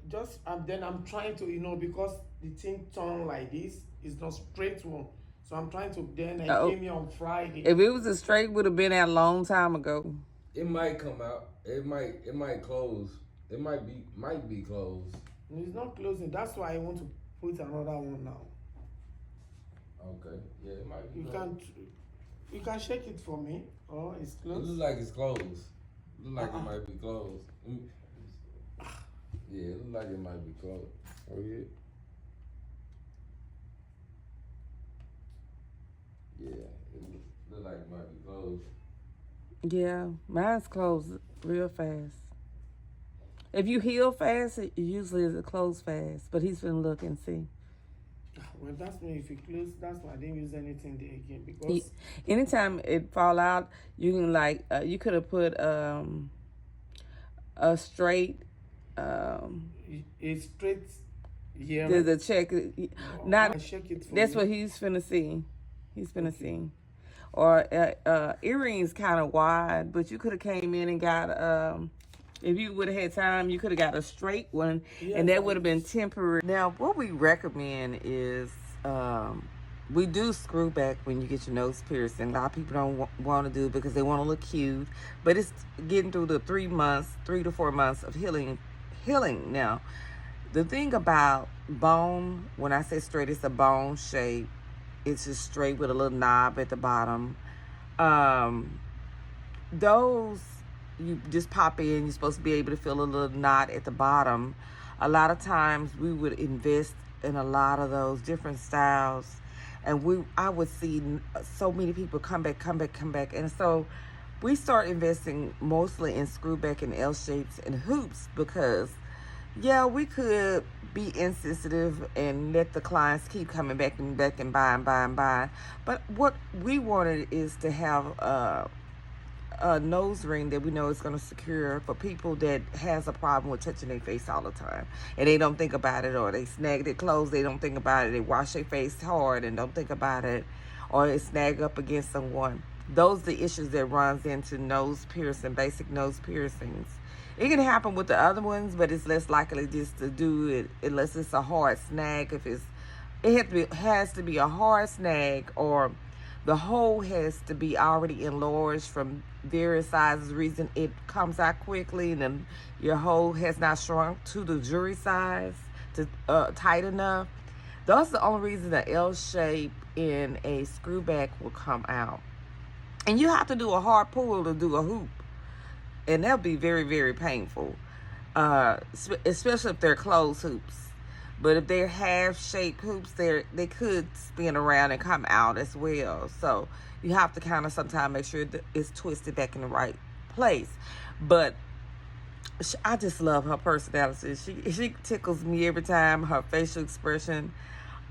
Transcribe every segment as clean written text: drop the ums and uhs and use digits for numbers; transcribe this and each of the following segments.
Just then I'm trying to, because the thing turned like this, it's not straight one. So I'm trying to. Then I Oh, came here on Friday. if it was a straight, would have been out a long time ago. It might come out. It might close. It might be closed. It's not closing. That's why I want to put another one now. Okay. Yeah, it might be You closed. can you can check it for me. Oh, it's It closed. look like it's closed. Look like it might be closed. Yeah, it look like it might be closed. Oh yeah. Yeah, it look like it might be closed. Yeah, mine's closed real fast. If you heal fast, it usually is closed fast. But he's been looking, see. Well, that's me. If it close, that's why I didn't use anything there again He, because anytime it fall out, you can you could have put a straight it's straight here. the check. Not I check it for that's me. what he's finna see. He's finna see. Or earrings kind of wide, but you could have came in and got if you would have had time, you could have got a straight one, and that would have been temporary. Now, what we recommend is we do screw back when you get your nose piercing. A lot of people don't want to do it because they want to look cute, but it's getting through the 3 to 4 months of healing. Now, the thing about bone, when I say straight, it's a bone shape. It's just straight with a little knob at the bottom. Those you just pop in, you're supposed to be able to feel a little knot at the bottom. A lot of times we would invest in a lot of those different styles, and I would see so many people come back, and so we start investing mostly in screw back and L shapes and hoops because yeah, we could be insensitive and let the clients keep coming back and buying. But what we wanted is to have a nose ring that we know is going to secure for people that has a problem with touching their face all the time. And they don't think about it, or they snag their clothes, they don't think about it. They wash their face hard and don't think about it, or they snag up against someone. Those are the issues that runs into nose piercing, basic nose piercings. It can happen with the other ones, but it's less likely just to do it unless it's a hard snag. If it has to be a hard snag, or the hole has to be already enlarged from various sizes. Reason it comes out quickly, and then your hole has not shrunk to the jury size to tight enough. That's the only reason the L shape in a screw back will come out. And you have to do a hard pull to do a hoop, and that'll be very, very painful, especially if they're closed hoops. But if they're half-shaped hoops, they could spin around and come out as well. So you have to kind of sometimes make sure that it's twisted back in the right place. But I just love her personality. She tickles me every time. Her facial expression,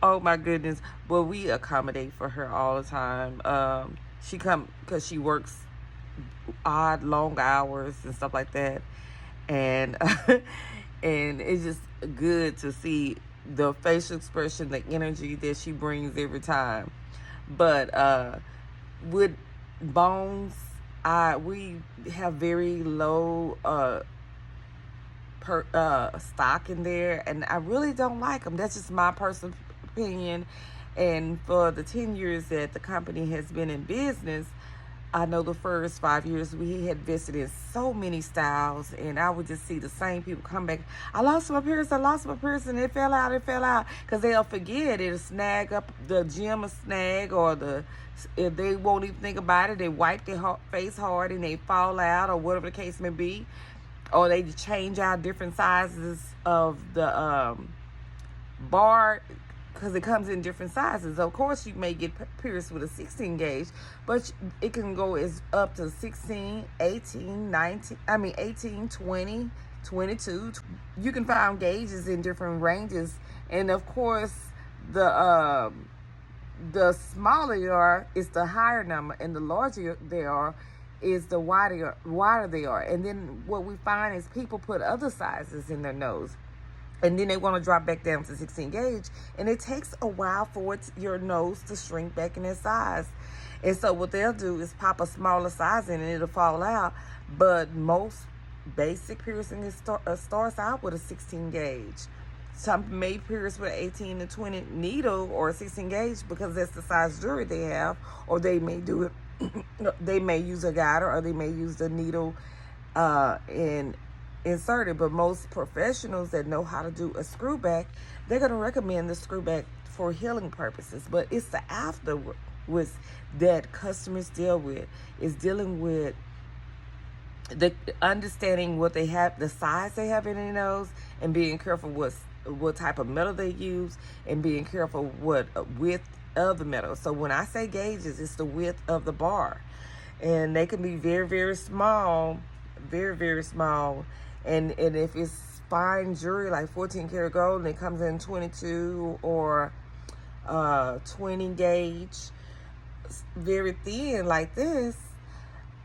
oh my goodness. But we accommodate for her all the time. She come because she works odd long hours and stuff like that, and and it's just good to see the facial expression, the energy that she brings every time. But with bones, we have very low stock in there, and I really don't like them. That's just my personal opinion. And for the 10 years that the company has been in business, I know the first 5 years we had visited so many styles, and I would just see the same people come back. I lost my piercing, and it fell out, because they'll forget. It'll snag up, the gym will snag, or if they won't even think about it, they wipe their face hard and they fall out, or whatever the case may be. Or they change out different sizes of the bar, because it comes in different sizes. Of course, you may get pierced with a 16 gauge, but it can go as up to 16, 18, 19, 18, 20, 22. You can find gauges in different ranges. And of course, the smaller you are, is the higher number, and the larger they are, is the wider they are. And then what we find is people put other sizes in their nose, and then they want to drop back down to 16 gauge, and it takes a while for your nose to shrink back in its size. And so what they'll do is pop a smaller size in, and it'll fall out. But most basic piercing starts out with a 16 gauge. Some may pierce with an 18 to 20 needle or a 16 gauge because that's the size jewelry they have, or they may do it. They may use a guide, or they may use the needle and insert it. But most professionals that know how to do a screw back, they're going to recommend the screw back for healing purposes. But it's the afterwards that customers deal with, is dealing with the understanding what they have, the size they have in their nose, and being careful what type of metal they use, and being careful what width of the metal. So when I say gauges, it's the width of the bar, and they can be very, very small, very, very small. And if it's fine jewelry like 14 karat gold and it comes in 22 or 20 gauge, very thin like this,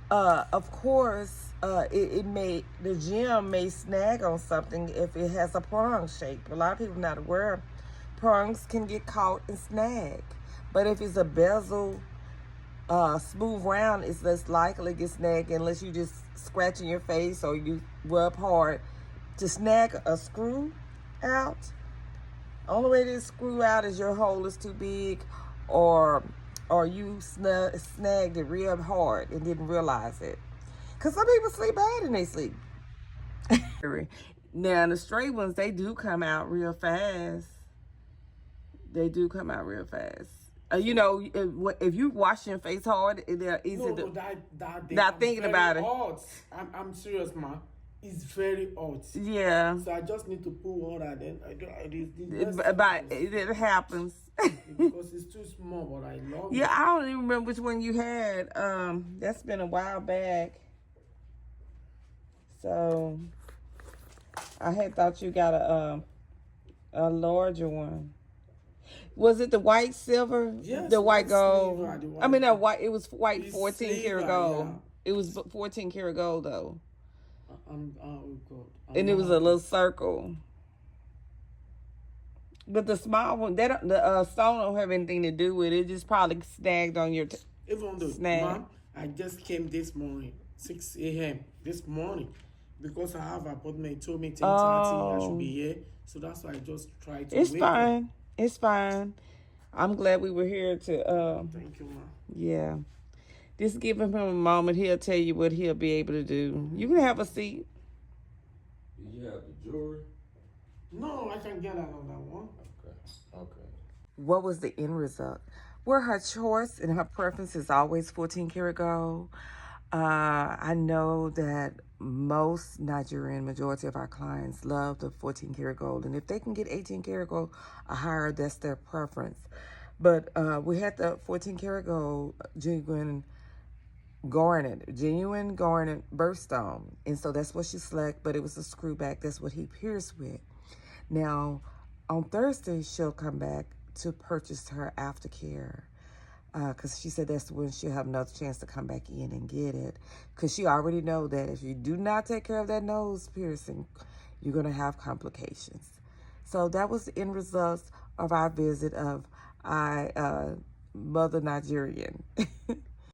of course, the gem may snag on something if it has a prong shape. A lot of people not aware prongs can get caught and snag. But if it's a bezel, smooth round, it's less likely to get snagged unless you just scratch in your face or you rub hard. To snag a screw out, only way to screw out is your hole is too big, or you snagged it real hard and didn't realize it. Because some people sleep bad in their sleep. Now, the straight ones, they do come out real fast. They do come out real fast. You know, if you wash your face hard, they're easy to... Not thinking about it. Hot. I'm serious, man. It's very hot. Yeah. So I just need to pull water. Then it happens. Because it's too small, but I love it. Yeah, I don't even remember which one you had. That's been a while back. So I had thought you got a larger one. Was it the white silver? Yes, the white gold. Silver, the white I mean, white. It was white. It's 14 karat silver, gold. yeah. It was 14 karat gold though. Oh God. And it was a little circle. But the small one, the stone don't have anything to do with it. It just probably snagged on your Even though, snag. Mom, I just came this morning, 6 a.m. this morning, because I have an appointment. He told me 10:30 I should be here, so that's why I just tried to. It's wake fine. up. It's fine. I'm glad we were here to. Thank you, Mom. Yeah. Just give him a moment. He'll tell you what he'll be able to do. You can have a seat. Do you have the jewelry? No, I can get another one. Okay. What was the end result? Well, her choice and her preference is always 14 karat gold. I know that most Nigerian, majority of our clients love the 14 karat gold. And if they can get 18 karat gold or higher, that's their preference. But we had the 14 karat gold genuine garnet birthstone. And so that's what she selected, but it was a screw back. That's what he pierced with. Now, on Thursday, she'll come back to purchase her aftercare. Because she said that's when she'll have another chance to come back in and get it. Because she already know that if you do not take care of that nose piercing, you're going to have complications. So that was the end result of our visit of Mother Nigerian.